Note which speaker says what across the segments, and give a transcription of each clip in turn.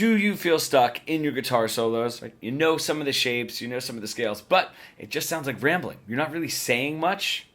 Speaker 1: Do you feel stuck in your guitar solos? Right? You know some of the shapes, you know some of the scales, but it just sounds like rambling. You're not really saying much.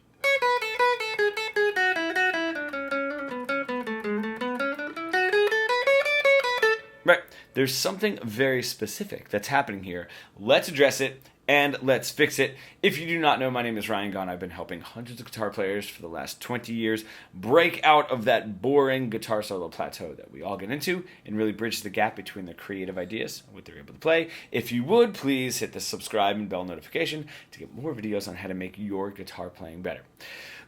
Speaker 1: Right, there's something very specific that's happening here. Let's address it and let's fix it. If you do not know, my name is Ryan Gaughan. I've been helping hundreds of guitar players for the last 20 years break out of that boring guitar solo plateau that we all get into and really bridge the gap between their creative ideas and what they're able to play. If you would, please hit the subscribe and bell notification to get more videos on how to make your guitar playing better.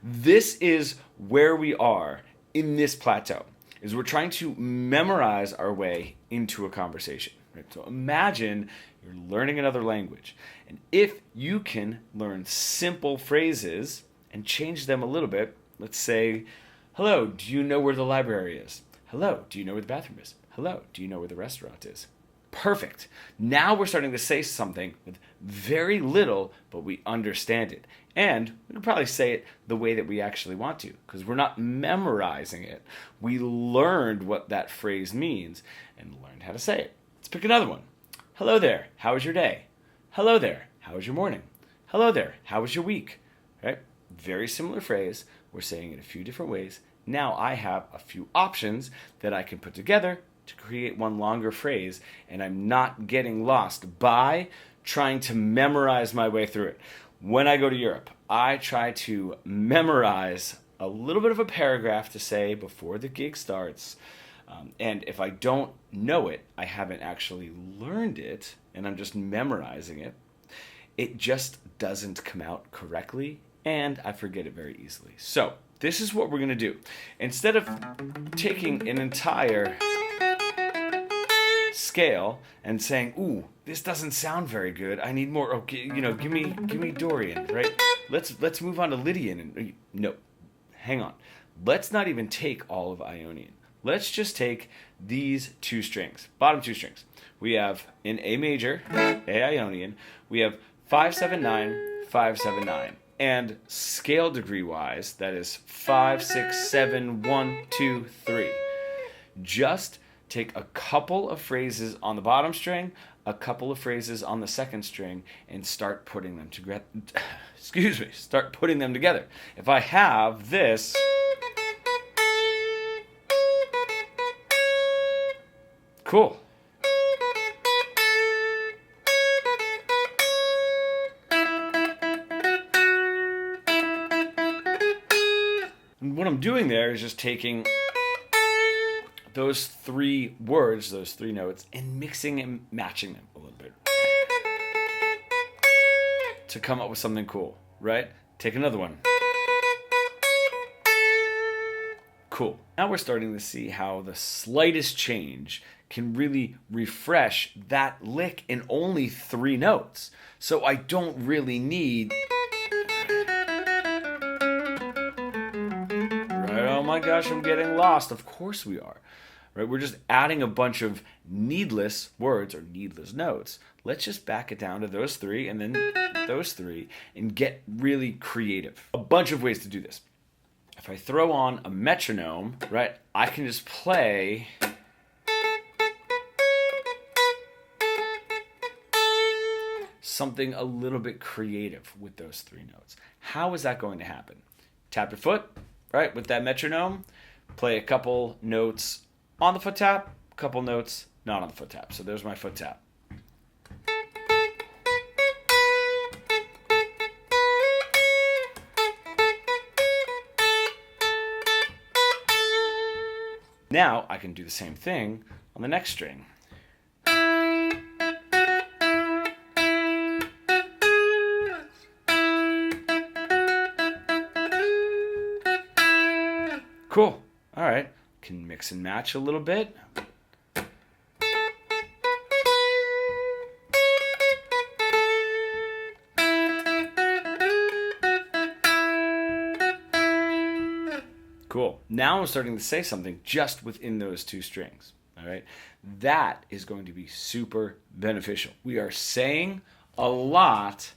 Speaker 1: This is where we are in this plateau. Is we're trying to memorize our way into a conversation. Right? So imagine you're learning another language. And if you can learn simple phrases and change them a little bit, let's say, hello, do you know where the library is? Hello, do you know where the bathroom is? Hello, do you know where the restaurant is? Perfect. Now we're starting to say something with very little, but we understand it. And we can probably say it the way that we actually want to, because we're not memorizing it. We learned what that phrase means and learned how to say it. Let's pick another one. Hello there, how was your day? Hello there, how was your morning? Hello there, how was your week? Right? Very similar phrase. We're saying it a few different ways. Now I have a few options that I can put together to create one longer phrase, and I'm not getting lost by trying to memorize my way through it. When I go to Europe, I try to memorize a little bit of a paragraph to say before the gig starts. And if I don't know it, I haven't actually learned it, and I'm just memorizing it, it just doesn't come out correctly, and I forget it very easily. So this is what we're going to do. Instead of taking an entire scale and saying, ooh, this doesn't sound very good, I need more, okay, give me Dorian, right? Let's move on to Lydian. And no, hang on. Let's not even take all of Ionian. Let's just take these two strings, bottom two strings. We have in A major, A Ionian, we have 5-7-9, 5-7-9. And scale degree wise, that is 5, 6, 7, 1, 2, 3. Just take a couple of phrases on the bottom string, a couple of phrases on the second string, and start putting them together. Start putting them together. If I have this, cool. And what I'm doing there is just taking those three words, those three notes, and mixing and matching them a little bit to come up with something cool, right? Take another one. Cool. Now we're starting to see how the slightest change can really refresh that lick in only 3 notes. So I don't really need... Right? Oh my gosh, I'm getting lost. Of course we are. Right? We're just adding a bunch of needless words or needless notes. Let's just back it down to those 3 and then those 3 and get really creative. A bunch of ways to do this. If I throw on a metronome, right, I can just play something a little bit creative with those 3 notes. How is that going to happen? Tap your foot, right, with that metronome, play a couple notes on the foot tap, a couple notes not on the foot tap. So there's my foot tap. Now I can do the same thing on the next string. Cool. All right. Can mix and match a little bit. Cool. Now I'm starting to say something just within those 2 strings. All right. That is going to be super beneficial. We are saying a lot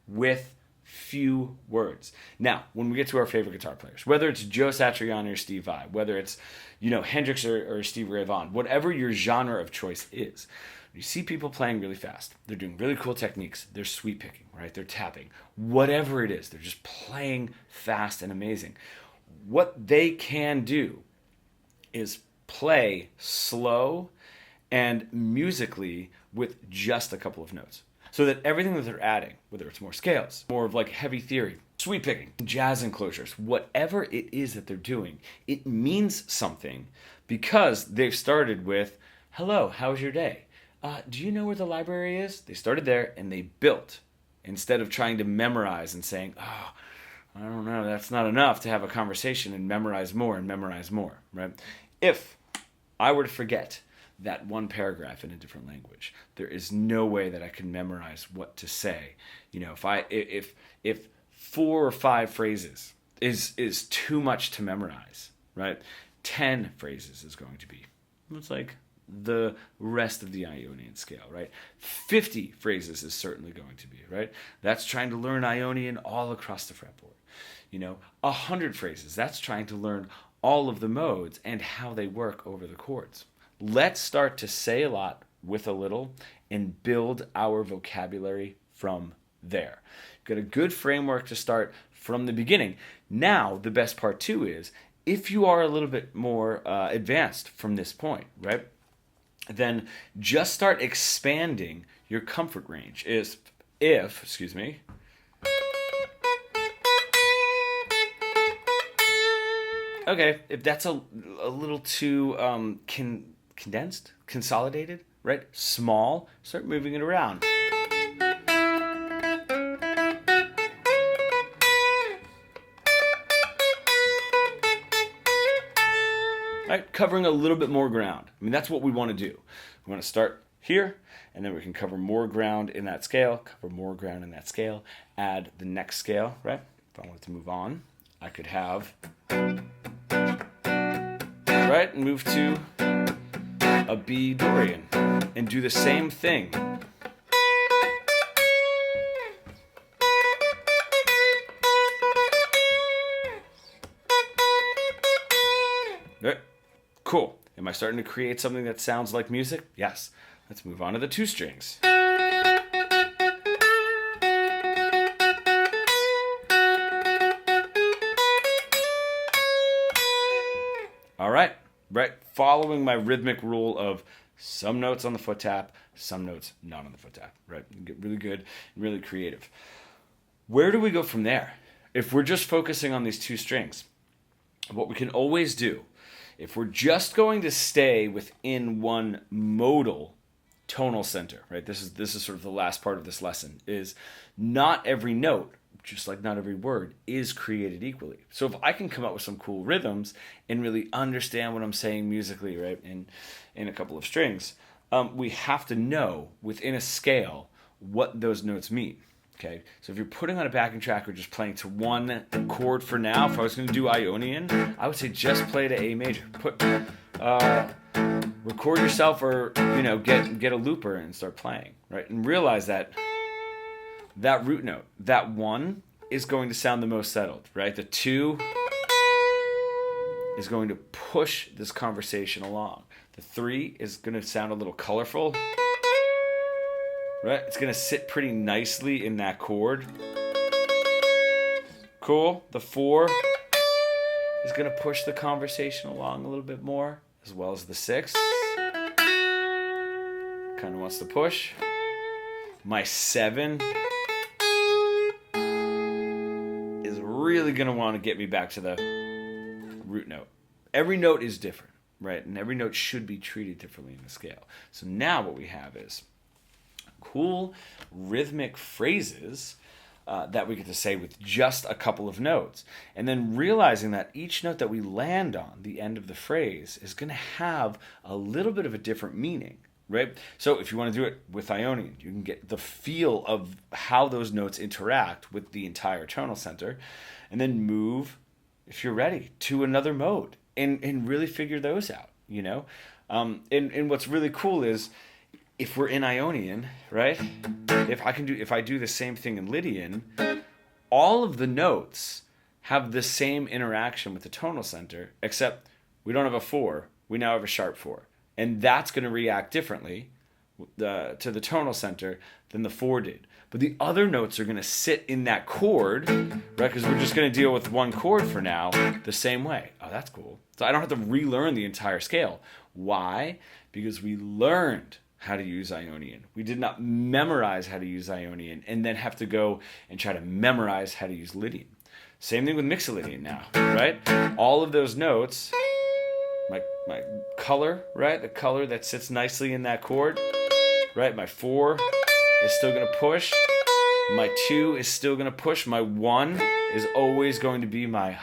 Speaker 1: with few words. Now, when we get to our favorite guitar players, whether it's Joe Satriani or Steve Vai, whether it's, Hendrix or Stevie Ray Vaughan, whatever your genre of choice is, you see people playing really fast. They're doing really cool techniques. They're sweep picking, right? They're tapping. Whatever it is, they're just playing fast and amazing. What they can do is play slow and musically with just a couple of notes. So that everything that they're adding, whether it's more scales, more of like heavy theory, sweep picking, jazz enclosures, whatever it is that they're doing, it means something because they've started with, hello, how's your day? Do you know where the library is? They started there and they built instead of trying to memorize and saying, oh, I don't know, that's not enough to have a conversation and memorize more, right? If I were to forget that one paragraph in a different language, there is no way that I can memorize what to say. If 4 or 5 phrases is too much to memorize, right? 10 phrases is going to be, it's like the rest of the Ionian scale, right? 50 phrases is certainly going to be, right? That's trying to learn Ionian all across the fretboard. 100 phrases, that's trying to learn all of the modes and how they work over the chords. Let's start to say a lot with a little and build our vocabulary from there. Got a good framework to start from the beginning. Now, the best part too is if you are a little bit more advanced from this point, right? Then just start expanding your comfort range. If that's a little too condensed, consolidated, right? Small, start moving it around. Right, covering a little bit more ground. I mean, that's what we want to do. We want to start here, and then we can cover more ground in that scale, cover more ground in that scale, add the next scale, right? If I wanted to move on, I could have, right, move to a B Dorian and do the same thing. Right. Cool. Am I starting to create something that sounds like music? Yes. Let's move on to the 2 strings. All right. Right. Following my rhythmic rule of some notes on the foot tap, some notes not on the foot tap. Right. Get really good and really creative. Where do we go from there? If we're just focusing on these 2 strings, what we can always do, if we're just going to stay within one modal tonal center, right? This is sort of the last part of this lesson, is not every note, just like not every word, is created equally. So if I can come up with some cool rhythms and really understand what I'm saying musically, right, in a couple of strings, we have to know within a scale what those notes mean. Okay, so if you're putting on a backing track or just playing to one chord for now, if I was going to do Ionian, I would say just play to A major. Record yourself, or get a looper and start playing, right? And realize that root note, that 1 is going to sound the most settled, right? The 2 is going to push this conversation along. The 3 is going to sound a little colorful. Right? It's going to sit pretty nicely in that chord. Cool. The 4 is going to push the conversation along a little bit more, as well as the 6. Kind of wants to push. My 7 is really going to want to get me back to the root note. Every note is different, right? And every note should be treated differently in the scale. So now what we have is cool rhythmic phrases that we get to say with just a couple of notes. And then realizing that each note that we land on, the end of the phrase, is going to have a little bit of a different meaning, right? So if you want to do it with Ionian, you can get the feel of how those notes interact with the entire tonal center, and then move, if you're ready, to another mode and really figure those out, And what's really cool is, if we're in Ionian, right? If I do the same thing in Lydian, all of the notes have the same interaction with the tonal center, except we don't have a 4. We now have a sharp 4. And that's going to react differently to the tonal center than the 4 did. But the other notes are going to sit in that chord, right? Because we're just going to deal with one chord for now the same way. Oh, that's cool. So I don't have to relearn the entire scale. Why? Because we learned how to use Ionian. We did not memorize how to use Ionian and then have to go and try to memorize how to use Lydian. Same thing with Mixolydian now, right? All of those notes, my color, right? The color that sits nicely in that chord, right? My 4 is still going to push. My 2 is still going to push. My 1 is always going to be my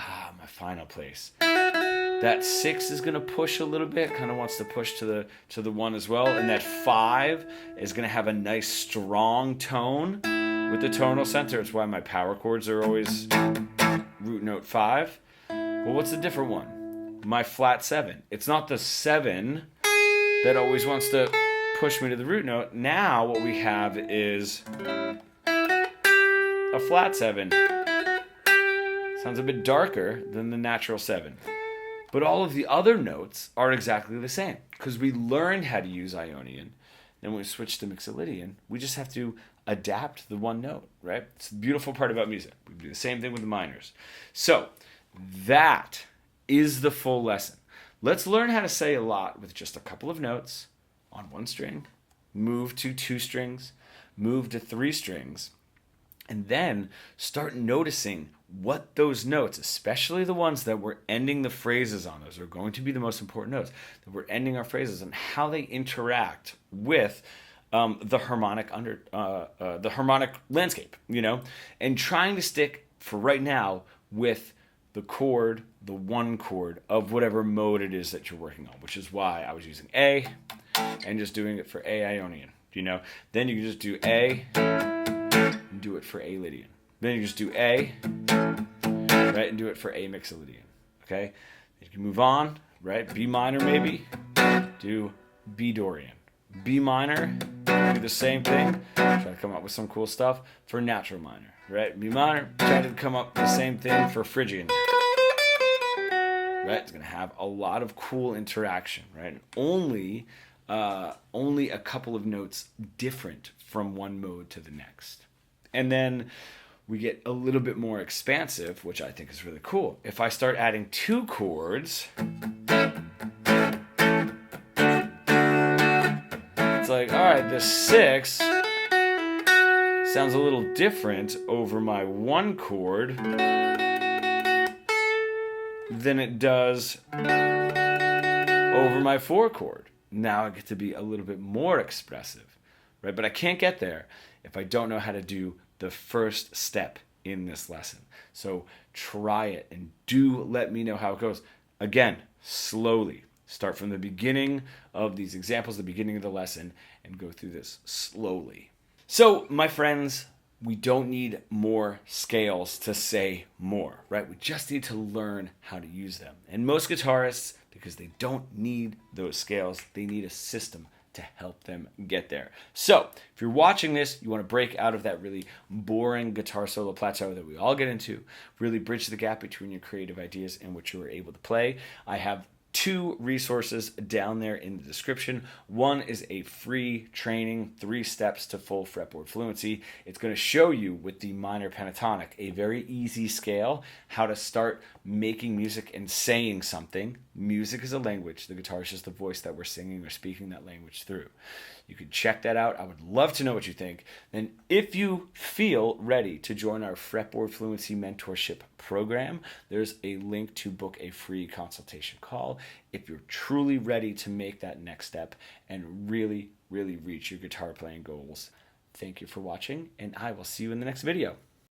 Speaker 1: final place. That 6 is going to push a little bit, kind of wants to push to the 1 as well. And that 5 is going to have a nice strong tone with the tonal center. It's why my power chords are always root note 5. Well, what's the different one? My flat 7. It's not the 7 that always wants to push me to the root note. Now what we have is a flat 7. Sounds a bit darker than the natural 7. But all of the other notes are exactly the same because we learned how to use Ionian. Then when we switch to Mixolydian, we just have to adapt the one note, right? It's the beautiful part about music. We do the same thing with the minors. So that is the full lesson. Let's learn how to say a lot with just a couple of notes on one string, move to 2 strings, move to 3 strings, and then start noticing what those notes, especially the ones that we're ending the phrases on, those are going to be the most important notes, that we're ending our phrases and how they interact with the harmonic landscape, and trying to stick for right now with the chord, the 1 chord of whatever mode it is that you're working on, which is why I was using A and just doing it for A Ionian, Then you can just do A and do it for A Lydian. Then you just do A, right, and do it for A Mixolydian, okay? You can move on, right? B minor maybe, do B Dorian. B minor, do the same thing, try to come up with some cool stuff for natural minor, right? B minor, try to come up with the same thing for Phrygian. Right? It's going to have a lot of cool interaction, right? Only a couple of notes different from one mode to the next. And then we get a little bit more expansive, which I think is really cool. If I start adding 2 chords, it's like, all right, the 6 sounds a little different over my 1 chord than it does over my 4 chord. Now I get to be a little bit more expressive, right? But I can't get there if I don't know how to do the first step in this lesson. So try it and do let me know how it goes. Again, slowly. Start from the beginning of these examples, the beginning of the lesson, and go through this slowly. So, my friends, we don't need more scales to say more, right? We just need to learn how to use them. And most guitarists, because they don't need those scales, they need a system to help them get there. So, if you're watching this, you want to break out of that really boring guitar solo plateau that we all get into, really bridge the gap between your creative ideas and what you were able to play. I have 2 resources down there in the description. One is a free training, 3 steps to full fretboard fluency. It's going to show you with the minor pentatonic, a very easy scale, how to start making music and saying something. Music is a language. The guitar is just the voice that we're singing or speaking that language through. You can check that out. I would love to know what you think. Then if you feel ready to join our Fretboard Fluency Mentorship program, there's a link to book a free consultation call if you're truly ready to make that next step and really, really reach your guitar playing goals. Thank you for watching, and I will see you in the next video.